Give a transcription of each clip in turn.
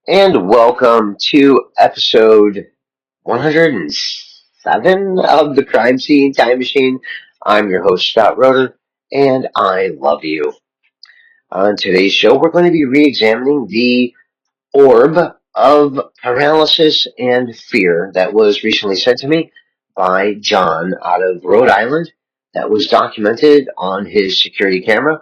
And welcome to episode 107 of the Crime Scene Time Machine. I'm your host, Scott Roden, and I love you. On today's show, we're going to be re-examining the orb of paralysis and fear that was recently sent to me by John out of Rhode Island. That was documented on his security camera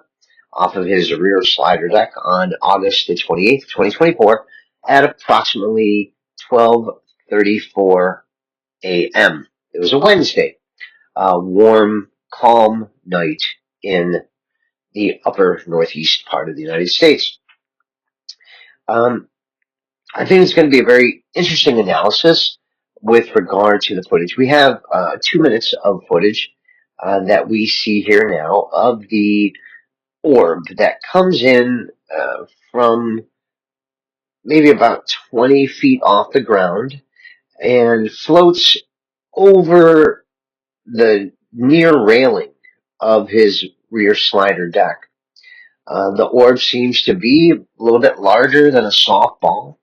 off of his rear slider deck on August the 28th, 2024 at approximately 12:34 a.m. It was a Wednesday, a warm, calm night in the upper northeast part of the United States. Um, I think it's going to be a very interesting analysis with regard to the footage. We have 2 minutes of footage that we see here now of the orb that comes in from maybe about 20 feet off the ground and floats over the near railing of his rear slider deck. The orb seems to be a little bit larger than a softball,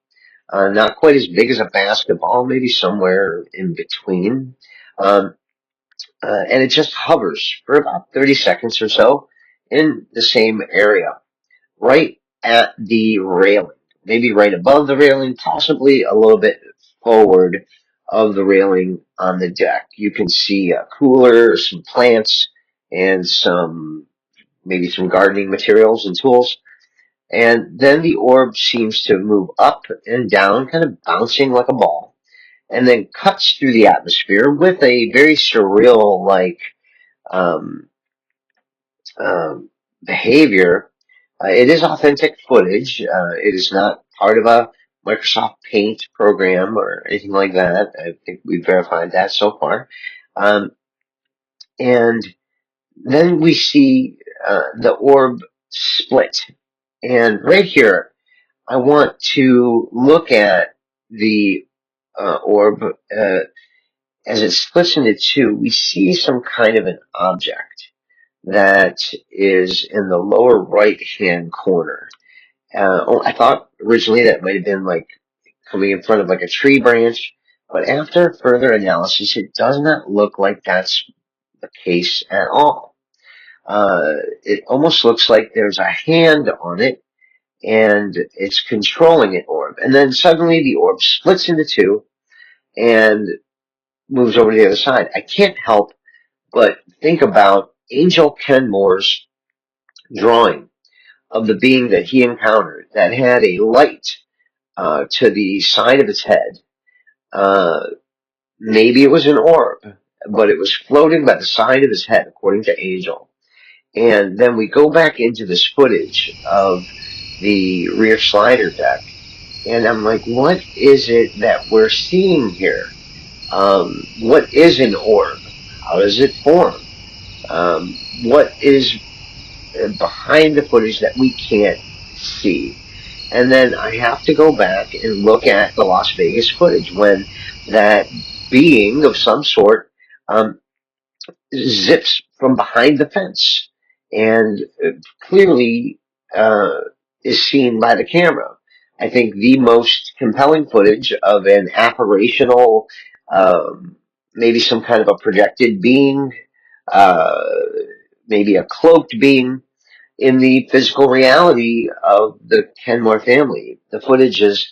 not quite as big as a basketball, maybe somewhere in between. Um, and it just hovers for about 30 seconds or so in the same area, right at the railing, maybe right above the railing, possibly a little bit forward of the railing on the deck. You can see a cooler, some plants, and maybe some gardening materials and tools. And then the orb seems to move up and down, kind of bouncing like a ball, and then cuts through the atmosphere with a very surreal like um, behavior. It is authentic footage. It is not part of a Microsoft Paint program or anything like that. I think we've verified that so far. Um, and then we see the orb split. And right here, I want to look at the orb as it splits into two. We see some kind of an object that is in the lower right hand corner. I thought originally that might have been like coming in front of like a tree branch, but after further analysis, it does not look like that's the case at all. It almost looks like there's a hand on it and it's controlling an orb. And then suddenly the orb splits into two and moves over to the other side. I can't help but think about Angel Kenmore's drawing of the being that he encountered that had a light to the side of its head. Uh, Maybe it was an orb, but it was floating by the side of his head, according to Angel. And then we go back into this footage of the rear slider deck, and I'm like, what is it that we're seeing here? What is an orb? How does it form? What is behind the footage that we can't see? And then I have to go back and look at the Las Vegas footage when that being of some sort um, zips from behind the fence and clearly uh, is seen by the camera. I think the most compelling footage of an apparitional, um, maybe some kind of a projected being, uh, maybe a cloaked being in the physical reality of the Kenmore family. The footage has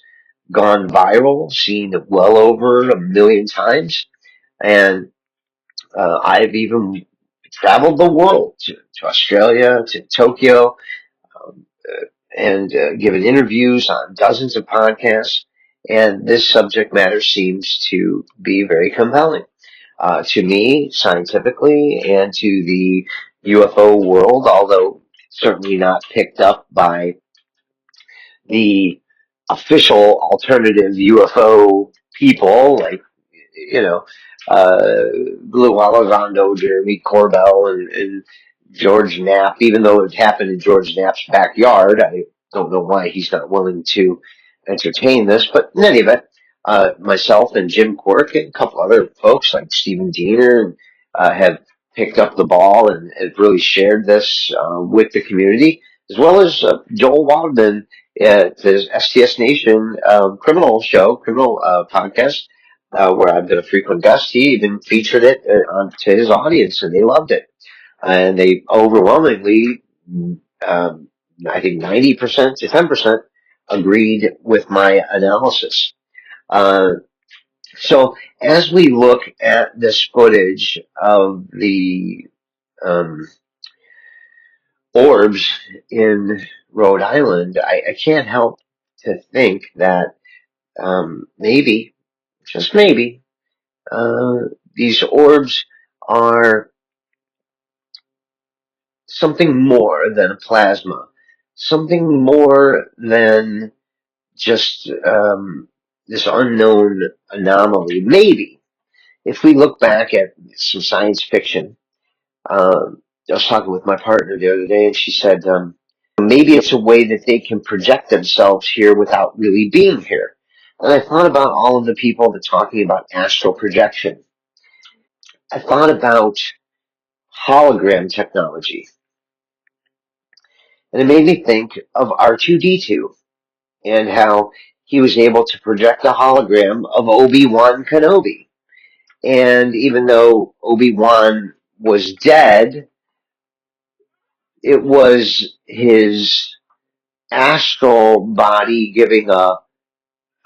gone viral, seen well over 1 million times, and I've even traveled the world to Australia, to Tokyo, um, and given interviews on dozens of podcasts. And this subject matter seems to be very compelling to me, scientifically, and to the UFO world, although certainly not picked up by the official alternative UFO people, like, you know, Lou Elizondo, Jeremy Corbell, and George Knapp, even though it happened in George Knapp's backyard. I don't know why he's not willing to entertain this, but in any event, myself and Jim Quirk and a couple other folks like Stephen Diener have picked up the ball and have really shared this with the community, as well as Joel Waldman there's STS Nation criminal show, criminal podcast, where I've been a frequent guest. He even featured it to his audience, and they loved it. And they overwhelmingly, um, I think 90% to 10% agreed with my analysis. Uh, so as we look at this footage of the um, orbs in Rhode Island, I can't help to think that maybe, just maybe, uh, these orbs are something more than a plasma, something more than just this unknown anomaly. Maybe if we look back at some science fiction, I was talking with my partner the other day, and she said maybe it's a way that they can project themselves here without really being here. And I thought about all of the people that are talking about astral projection. I thought about hologram technology, and it made me think of R2D2 and how he was able to project a hologram of Obi-Wan Kenobi. And even though Obi-Wan was dead, it was his astral body giving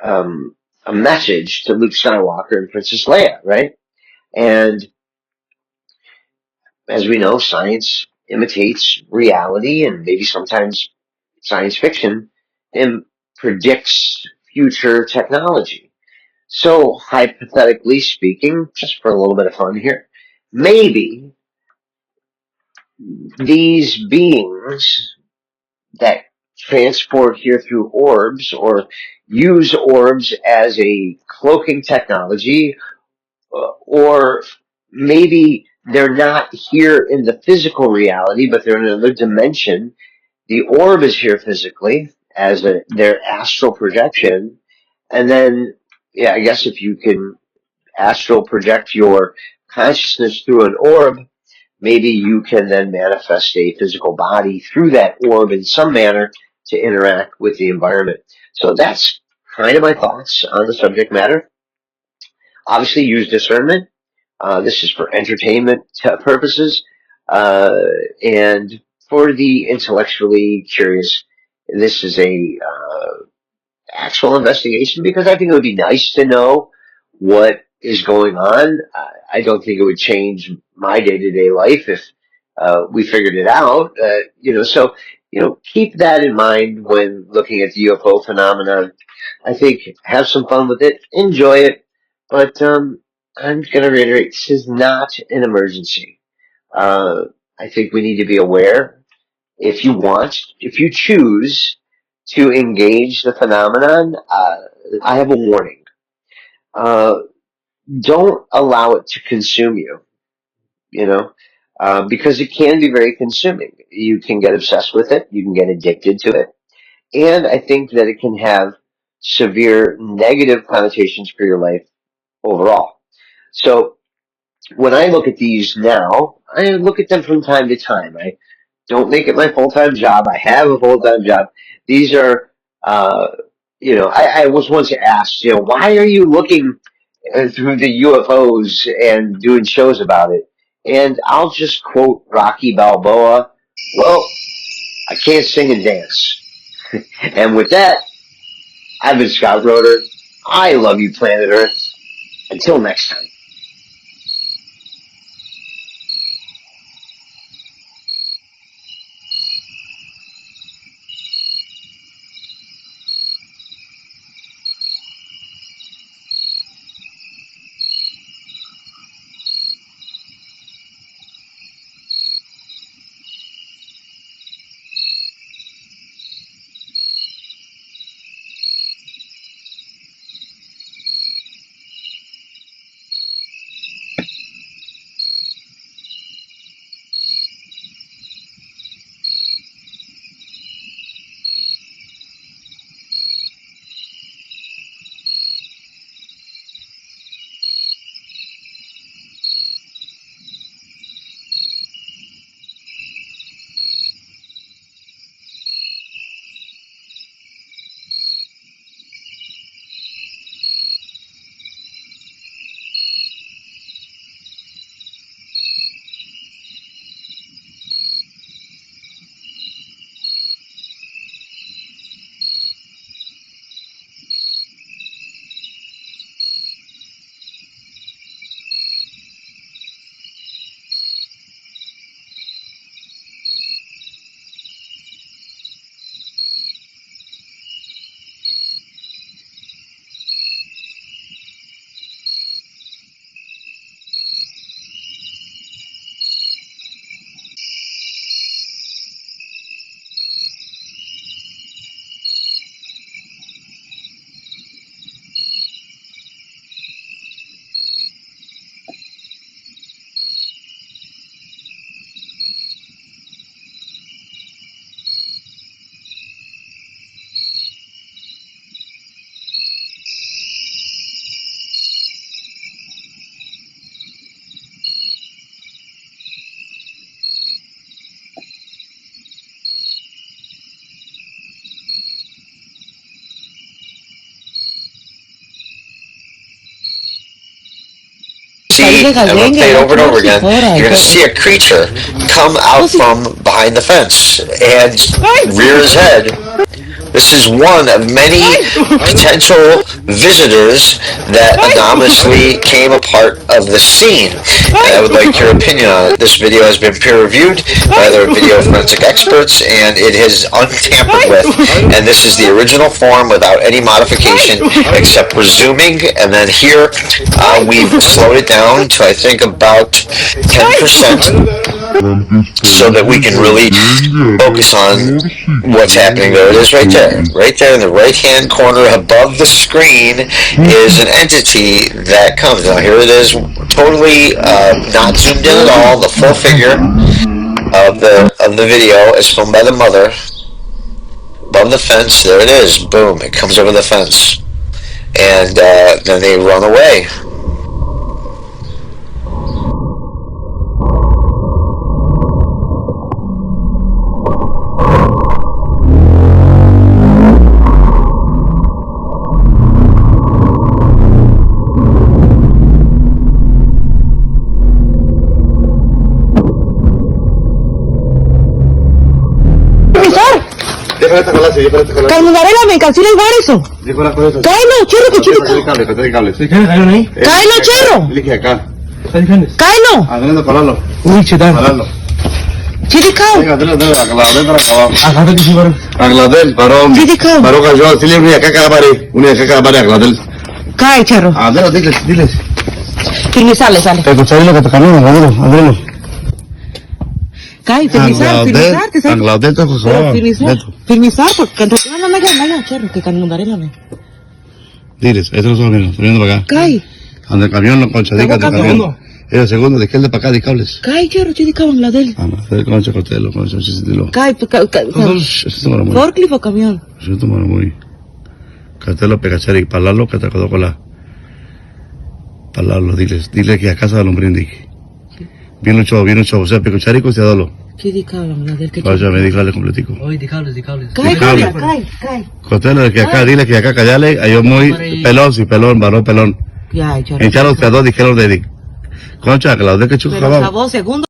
um, a message to Luke Skywalker and Princess Leia, right? And as we know, science imitates reality, and maybe sometimes science fiction predicts future technology. So, hypothetically speaking, just for a little bit of fun here, maybe these beings that transport here through orbs or use orbs as a cloaking technology, or maybe they're not here in the physical reality, but they're in another dimension. The orb is here physically as their astral projection. And then, yeah, I guess if you can astral project your consciousness through an orb, maybe you can then manifest a physical body through that orb in some manner to interact with the environment. So that's kind of my thoughts on the subject matter. Obviously, use discernment. This is for entertainment purposes, uh, and for the intellectually curious, this is a actual investigation because I think it would be nice to know what is going on. I don't think it would change my day-to-day life if we figured it out. So keep that in mind when looking at the UFO phenomenon. I think have some fun with it, enjoy it, but I'm going to reiterate: this is not an emergency. Uh, I think we need to be aware if you choose to engage the phenomenon, I have a warning. Uh, don't allow it to consume you, you know, because it can be very consuming. You can get obsessed with it. You can get addicted to it. And I think that it can have severe negative connotations for your life overall. So when I look at these now, I look at them from time to time. I don't make it my full-time job. I have a full-time job. These are, uh, I was once asked, why are you looking through the UFOs and doing shows about it? And I'll just quote Rocky Balboa, well, I can't sing and dance. And with that, I've been Scott Roeder. I love you, planet Earth. Until next time. see, and I'm going to play it over and over again, you're going to see a creature come out from behind the fence and rear his head. This is one of many potential visitors that anonymously came a part of the scene. And I would like your opinion on it. This video has been peer-reviewed by other video forensic experts, and it is untampered with. And this is the original form without any modification, except we're zooming. And then here, we've slowed it down to, I think, about 10%. So that we can really focus on what's happening. There it is right there. Right there in the right-hand corner above the screen is an entity that comes. Now here it is, totally not zoomed in at all. The full figure of the video is filmed by the mother. Above the fence, there it is. Boom, it comes over the fence. And then they run away. Calma, arréglame, cancela el bar eso. Cáelo, chorro, que chile. Cáelo, chorro. Cáelo. Adelante, paralo. Uy, chetal. Paralo. Chile, cao. Agladel, parón. Chile, cao. Paró cayó, dile una caca a pared. Una caca a pared, Agladel. Cae, chorro. Adelante, diles. Firme, sale. Escucha lo que te camina, Agladel. Cae, firmizar, te sale. Agladel, te acusó. Firmizar, porque no, chorro, que calma, arréglame. Diles, esto no son menos, subiendo para acá. Cae. Anda el camión, no concha, diga el camión. Es el segundo, de izquierda para acá, de cables. Cae, chorro, chile, cao, en la del. Del concha, cortelo, concha, chistilo. Cae, forklift o camión. Eso es muy. Cartelo, pegachari, palarlo, que te acordó con la. Palarlo, dile que a casa de hombre indique. Viene un show, o sea, pegachari, costeadolo. Chile, cao, en la del, que Vaya, me di cable completico. Oye, de cables. Cae. Cortelo, de que acá, dile que acá, callale, a yo muy pelón, sí, pelón, varón, pelón. Ya, chorro. En Charlos, que a dos dijeron de. Concha, que la de que chuca. Pero, 2 segundos.